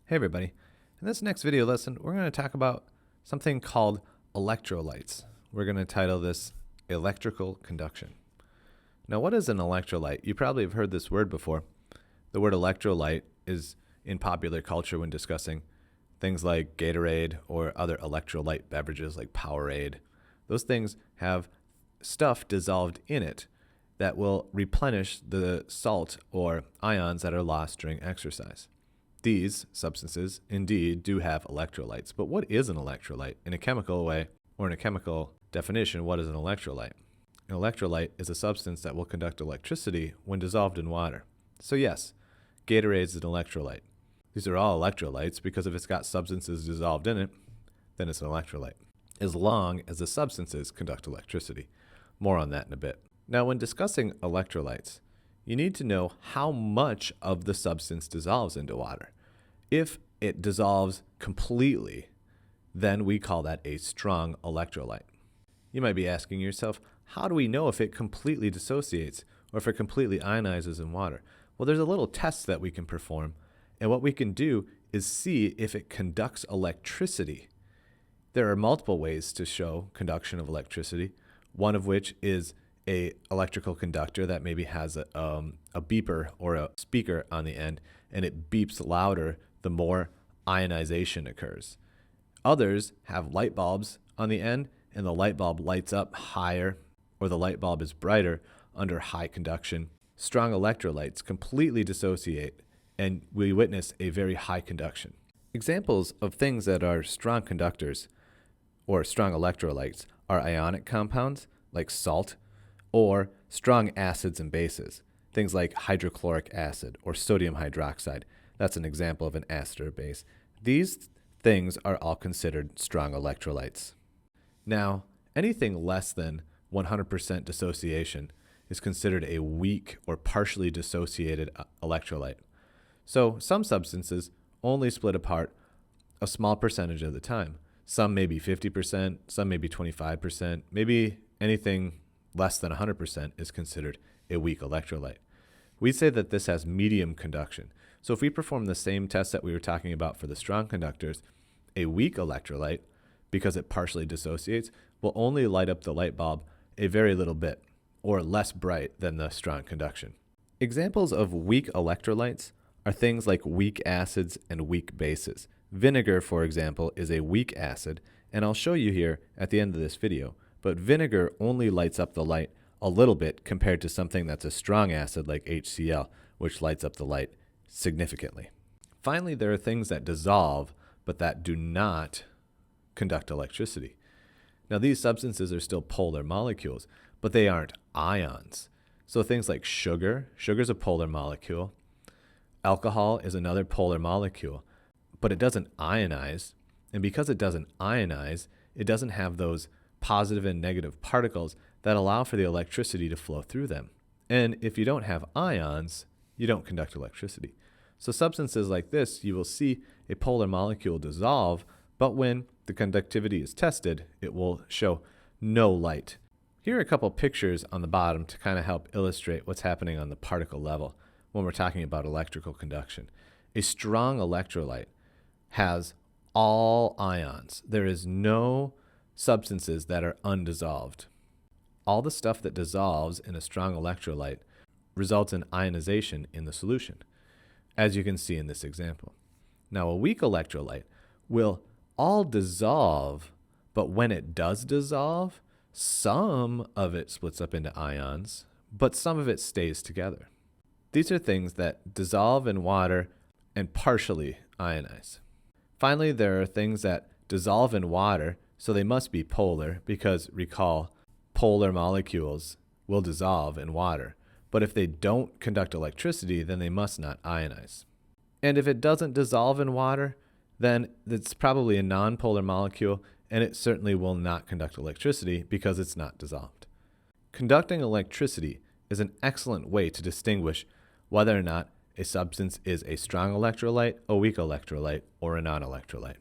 Hey everybody, in this next video lesson we're going to talk about something called electrolytes. We're going to title this electrical conduction. Now what is an electrolyte? You probably have heard this word before. The word electrolyte is in popular culture when discussing things like Gatorade or other electrolyte beverages like Powerade. Those things have stuff dissolved in it that will replenish the salt or ions that are lost during exercise. These substances indeed do have electrolytes, but what is an electrolyte? In a chemical way, or in a chemical definition, what is an electrolyte? An electrolyte is a substance that will conduct electricity when dissolved in water. So yes, Gatorade is an electrolyte. These are all electrolytes because if it's got substances dissolved in it, then it's an electrolyte, as long as the substances conduct electricity. More on that in a bit. Now, when discussing electrolytes, you need to know how much of the substance dissolves into water. If it dissolves completely, then we call that a strong electrolyte. You might be asking yourself, how do we know if it completely dissociates or if it completely ionizes in water? Well, there's a little test that we can perform, and what we can do is see if it conducts electricity. There are multiple ways to show conduction of electricity, one of which is a electrical conductor that maybe has a beeper or a speaker on the end, and it beeps louder the more ionization occurs. Others have light bulbs on the end, and the light bulb lights up higher, or the light bulb is brighter under high conduction. Strong electrolytes completely dissociate, and we witness a very high conduction. Examples of things that are strong conductors or strong electrolytes are ionic compounds like salt, or strong acids and bases, things like hydrochloric acid or sodium hydroxide. That's an example of an acid or base. These things are all considered strong electrolytes. Now, anything less than 100% dissociation is considered a weak or partially dissociated electrolyte. So some substances only split apart a small percentage of the time. Some may be 50%, some may be 25%, maybe anything less than 100% is considered a weak electrolyte. We say that this has medium conduction. So if we perform the same test that we were talking about for the strong conductors, a weak electrolyte, because it partially dissociates, will only light up the light bulb a very little bit, or less bright than the strong conduction. Examples of weak electrolytes are things like weak acids and weak bases. Vinegar, for example, is a weak acid, and I'll show you here at the end of this video. But vinegar only lights up the light a little bit compared to something that's a strong acid like HCl, which lights up the light significantly. Finally, there are things that dissolve, but that do not conduct electricity. Now, these substances are still polar molecules, but they aren't ions. So things like sugar's a polar molecule. Alcohol is another polar molecule, but it doesn't ionize. And because it doesn't ionize, it doesn't have those positive and negative particles that allow for the electricity to flow through them. And if you don't have ions, you don't conduct electricity. So substances like this, you will see a polar molecule dissolve, but when the conductivity is tested, it will show no light. Here are a couple pictures on the bottom to kind of help illustrate what's happening on the particle level when we're talking about electrical conduction. A strong electrolyte has all ions. There is no substances that are undissolved. All the stuff that dissolves in a strong electrolyte results in ionization in the solution, as you can see in this example. Now, a weak electrolyte will all dissolve, but when it does dissolve, some of it splits up into ions, but some of it stays together. These are things that dissolve in water and partially ionize. Finally, there are things that dissolve in water, so they must be polar because, recall, polar molecules will dissolve in water. But if they don't conduct electricity, then they must not ionize. And if it doesn't dissolve in water, then it's probably a nonpolar molecule, and it certainly will not conduct electricity because it's not dissolved. Conducting electricity is an excellent way to distinguish whether or not a substance is a strong electrolyte, a weak electrolyte, or a non-electrolyte.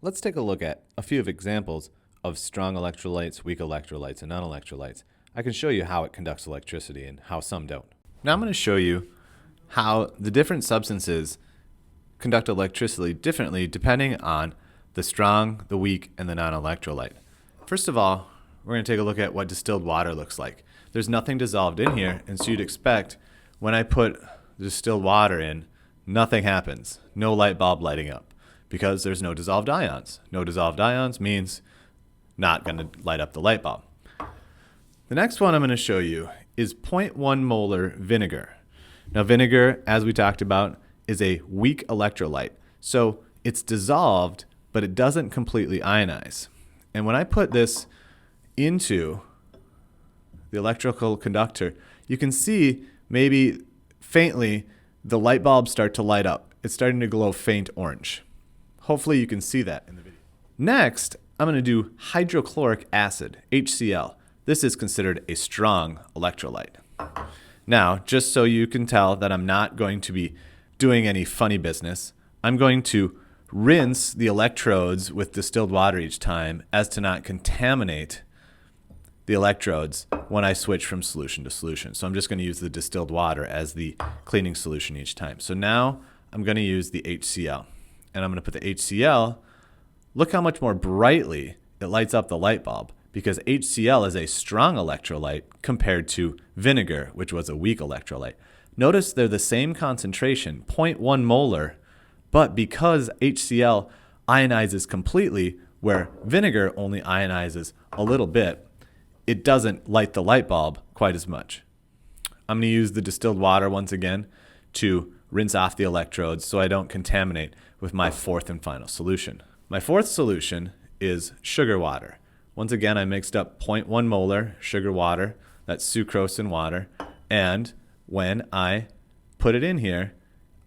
Let's take a look at a few of examples of strong electrolytes, weak electrolytes, and non-electrolytes. I can show you how it conducts electricity and how some don't. Now I'm going to show you how the different substances conduct electricity differently depending on the strong, the weak, and the non-electrolyte. First of all, we're going to take a look at what distilled water looks like. There's nothing dissolved in here, and so you'd expect when I put distilled water in, nothing happens. No light bulb lighting up because there's no dissolved ions. No dissolved ions means not going to light up the light bulb. The next one I'm going to show you is 0.1 molar vinegar. Now vinegar, as we talked about, is a weak electrolyte. So it's dissolved, but it doesn't completely ionize. And when I put this into the electrical conductor, you can see maybe faintly the light bulbs start to light up. It's starting to glow faint orange. Hopefully you can see that in the video. Next, I'm going to do hydrochloric acid, HCl. This is considered a strong electrolyte. Now, just so you can tell that I'm not going to be doing any funny business, I'm going to rinse the electrodes with distilled water each time as to not contaminate the electrodes when I switch from solution to solution. So I'm just going to use the distilled water as the cleaning solution each time. So now I'm going to use the HCl. And I'm going to put the HCl, look how much more brightly it lights up the light bulb, because HCl is a strong electrolyte compared to vinegar, which was a weak electrolyte. Notice they're the same concentration, 0.1 molar, but because HCl ionizes completely, where vinegar only ionizes a little bit, it doesn't light the light bulb quite as much. I'm going to use the distilled water once again to rinse off the electrodes so I don't contaminate with my fourth and final solution. My fourth solution is sugar water. Once again, I mixed up 0.1 molar sugar water, that's sucrose in water, and when I put it in here,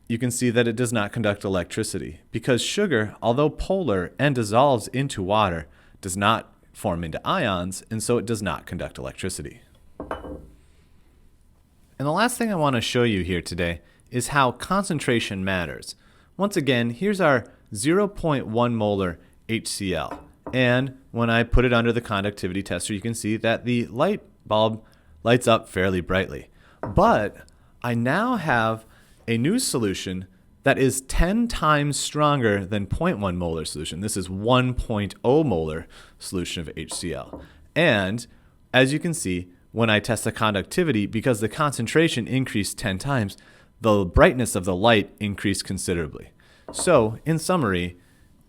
you can see that it does not conduct electricity because sugar, although polar and dissolves into water, does not form into ions, and so it does not conduct electricity. And the last thing I want to show you here today is how concentration matters. Once again, here's our 0.1 molar HCl. And when I put it under the conductivity tester, you can see that the light bulb lights up fairly brightly. But I now have a new solution that is 10 times stronger than 0.1 molar solution. This is 1.0 molar solution of HCl. And as you can see, when I test the conductivity, because the concentration increased 10 times, the brightness of the light increased considerably. So in summary,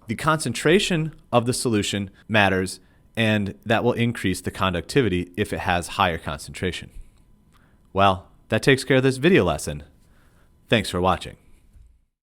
the concentration of the solution matters, and that will increase the conductivity if it has higher concentration. Well, that takes care of this video lesson. Thanks for watching.